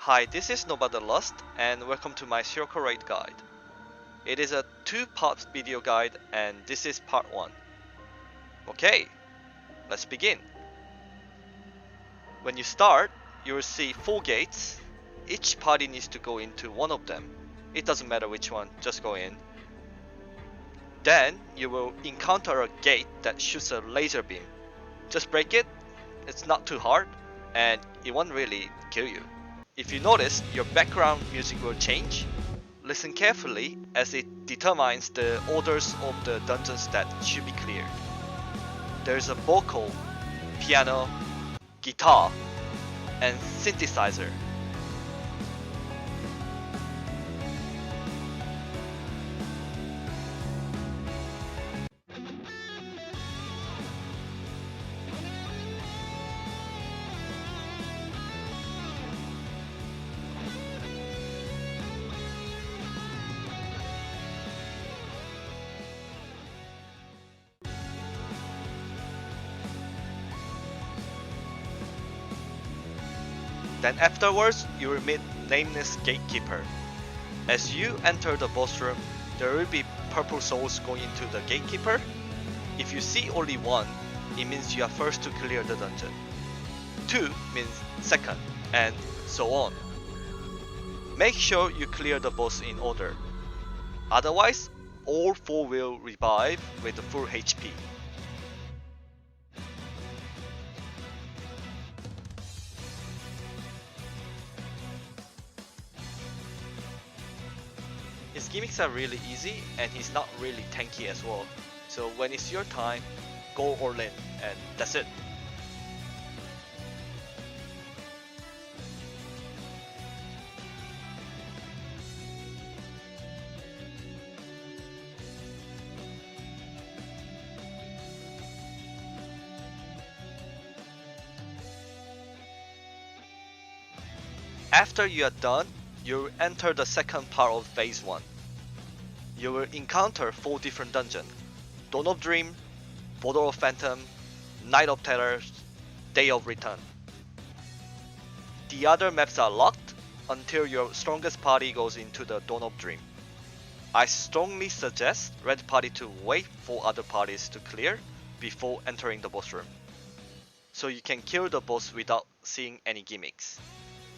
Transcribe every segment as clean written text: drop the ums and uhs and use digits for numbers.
Hi, this is Nobody Lost, and welcome to my Sirocco raid guide. It is a 2-part video guide, and this is part 1. Okay, let's begin. When you start, you will see 4 gates. Each party needs to go into one of them. It doesn't matter which one, just go in. Then you will encounter a gate that shoots a laser beam. Just break it, it's not too hard, and it won't really kill you. If you notice, your background music will change. Listen carefully as it determines the orders of the dungeons that should be cleared. There is a vocal, piano, guitar, and synthesizer. Then afterwards, you will meet Nameless Gatekeeper. As you enter the boss room, there will be purple souls going into the Gatekeeper. If you see only one, it means you are first to clear the dungeon. 2 means second, and so on. Make sure you clear the boss in order. Otherwise, all 4 will revive with full HP. His gimmicks are really easy, and he's not really tanky as well. So when it's your time, go all in, and that's it. After you are done, you will enter the second part of phase 1. You will encounter 4 different dungeons: Dawn of Dream, Border of Phantom, Night of Terror, Day of Return. The other maps are locked until your strongest party goes into the Dawn of Dream. I strongly suggest red party to wait for other parties to clear before entering the boss room, so you can kill the boss without seeing any gimmicks.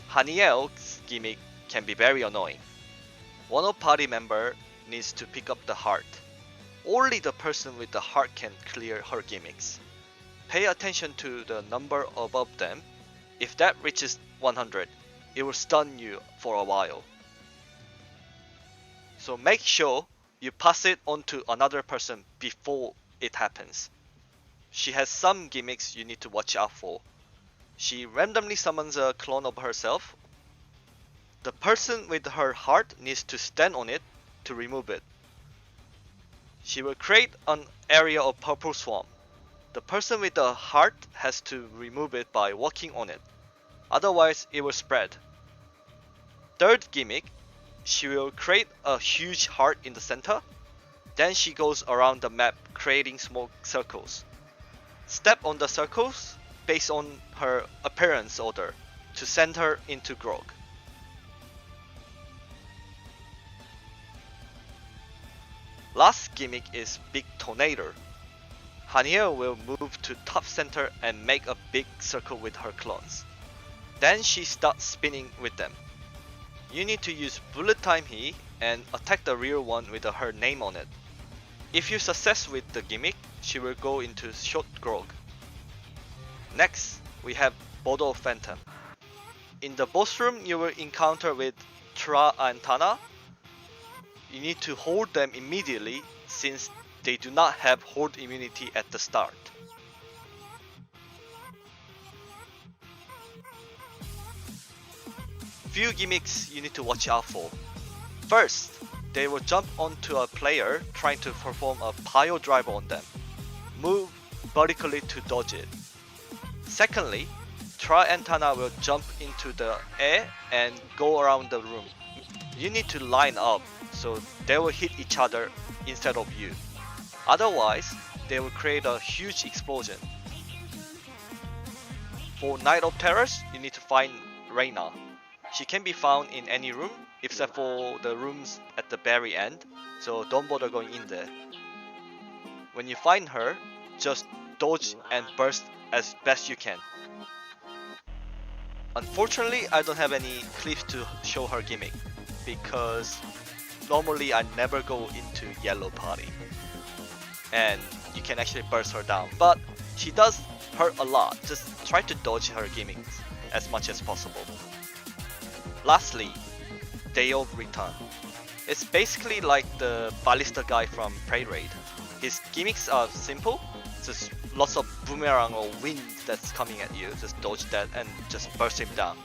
Haniel's gimmick can be very annoying. One of party member needs to pick up the heart. Only the person with the heart can clear her gimmicks. Pay attention to the number above them. If that reaches 100, it will stun you for a while. So make sure you pass it on to another person before it happens. She has some gimmicks you need to watch out for. She randomly summons a clone of herself. The person with her heart needs to stand on it to remove it. She will create an area of purple swarm. The person with the heart has to remove it by walking on it. Otherwise, it will spread. Third gimmick, she will create a huge heart in the center. Then she goes around the map creating small circles. Step on the circles based on her appearance order to send her into grog. Last gimmick is Big Tornado. Haniel will move to top center and make a big circle with her clones. Then she starts spinning with them. You need to use bullet time here and attack the real one with her name on it. If you success with the gimmick, she will go into short grog. Next, we have Border of Phantom. In the boss room, you will encounter with Tra and Tana. You need to hold them immediately since they do not have hold immunity at the start. Few gimmicks you need to watch out for. First, they will jump onto a player trying to perform a pile driver on them. Move vertically to dodge it. Secondly, Tra and Tana will jump into the air and go around the room. You need to line up so they will hit each other instead of you. Otherwise, they will create a huge explosion. For Night of Terrors, you need to find Reina. She can be found in any room except for the rooms at the very end, so don't bother going in there. When you find her, just dodge and burst as best you can. Unfortunately, I don't have any clips to show her gimmick, because normally I never go into yellow party. And you can actually burst her down, but she does hurt a lot. Just try to dodge her gimmicks as much as possible. Lastly, Day of Return. It's basically like the ballista guy from Prey Raid. His gimmicks are simple, just lots of boomerang or wind that's coming at you. Just dodge that and just burst him down.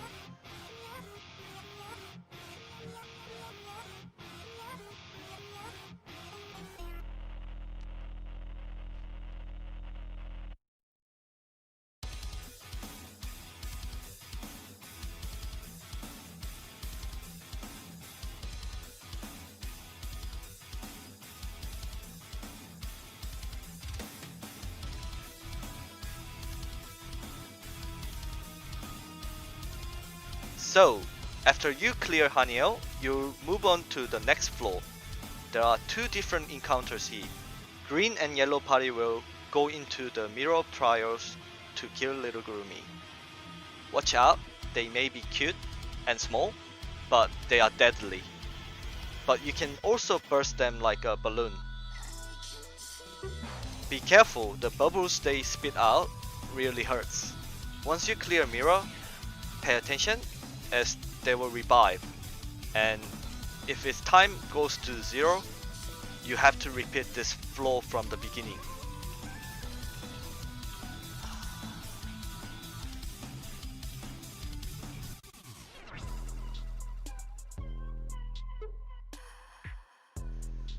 So, after you clear Haniel, you move on to the next floor. There are two different encounters here. Green and yellow party will go into the Mirror of Trials to kill little Gurumi. Watch out, they may be cute and small, but they are deadly. But you can also burst them like a balloon. Be careful, the bubbles they spit out really hurts. Once you clear Mirror, pay attention as they will revive, and if its time goes to 0, you have to repeat this floor from the beginning.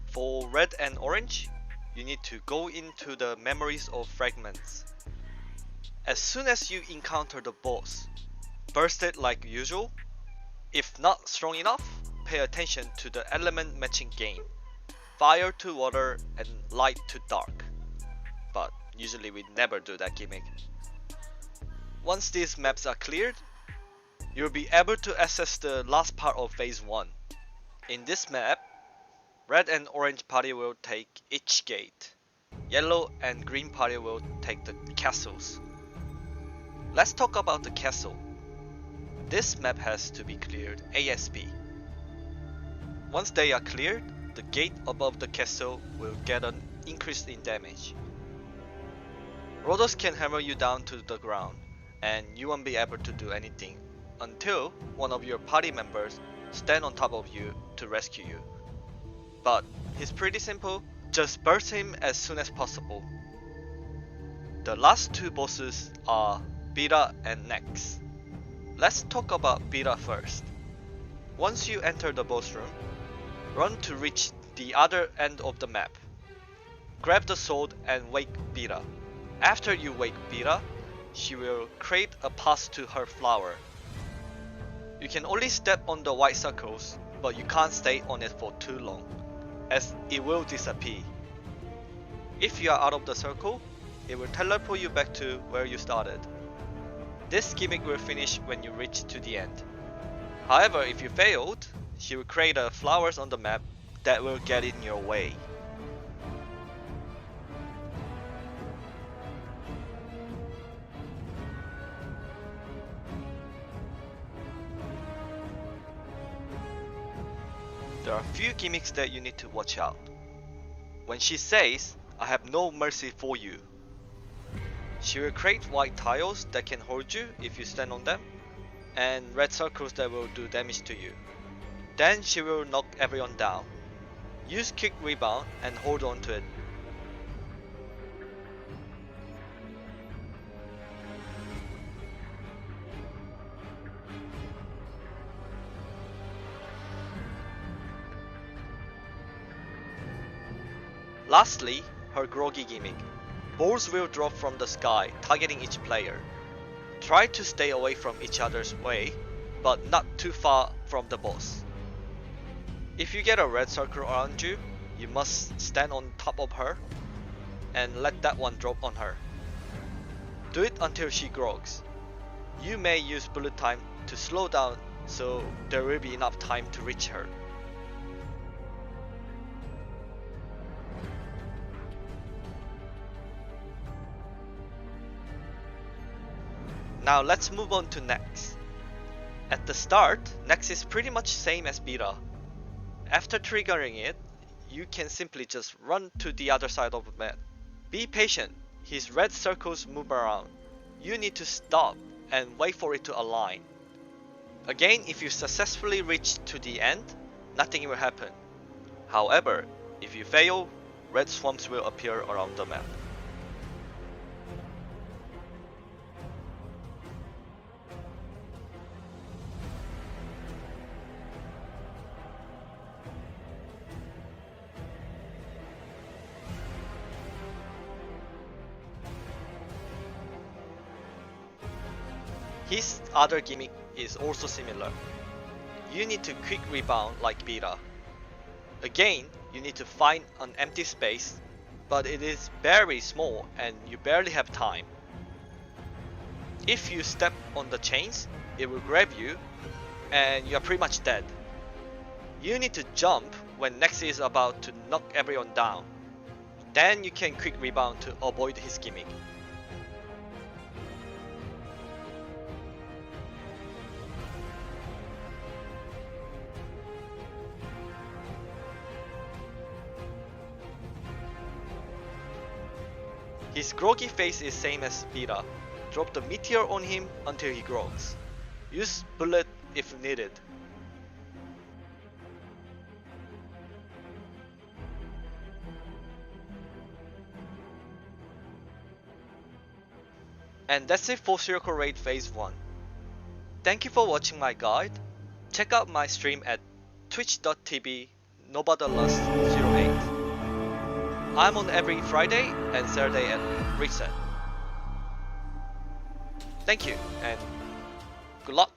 For red and orange, you need to go into the memories of fragments. As soon as you encounter the boss, burst it like usual. If not strong enough, pay attention to the element matching game. Fire to water and light to dark. But usually we never do that gimmick. Once these maps are cleared, you'll be able to access the last part of phase 1. In this map, red and orange party will take each gate. Yellow and green party will take the castles. Let's talk about the castle. This map has to be cleared ASAP. Once they are cleared, the gate above the castle will get an increase in damage. Rodos can hammer you down to the ground, and you won't be able to do anything until one of your party members stand on top of you to rescue you. But he's pretty simple, just burst him as soon as possible. The last two bosses are Bira and Nex. Let's talk about Bira first. Once you enter the boss room, run to reach the other end of the map. Grab the sword and wake Bira. After you wake Bira, she will create a path to her flower. You can only step on the white circles, but you can't stay on it for too long, as it will disappear. If you are out of the circle, it will teleport you back to where you started. This gimmick will finish when you reach to the end. However, if you failed, she will create flowers on the map that will get in your way. There are few gimmicks that you need to watch out. When she says, "I have no mercy for you," she will create white tiles that can hold you if you stand on them, and red circles that will do damage to you. Then she will knock everyone down. Use quick rebound and hold on to it. Lastly, her groggy gimmick. Balls will drop from the sky, targeting each player. Try to stay away from each other's way, but not too far from the boss. If you get a red circle around you, you must stand on top of her and let that one drop on her. Do it until she grogs. You may use bullet time to slow down so there will be enough time to reach her. Now let's move on to Nex. At the start, Nex is pretty much same as Beta. After triggering it, you can simply just run to the other side of the map. Be patient, his red circles move around. You need to stop and wait for it to align. Again, if you successfully reach to the end, nothing will happen. However, if you fail, red swamps will appear around the map. His other gimmick is also similar. You need to quick rebound like Beta. Again, you need to find an empty space, but it is very small and you barely have time. If you step on the chains, it will grab you and you are pretty much dead. You need to jump when Nex is about to knock everyone down. Then you can quick rebound to avoid his gimmick. His groggy face is same as Beta. Drop the meteor on him until he grogs. Use bullet if needed. And that's it for Sirocco Raid Phase 1. Thank you for watching my guide. Check out my stream at twitch.tv nobodalust08. I'm on every Friday and Saturday at Reset. Thank you and good luck!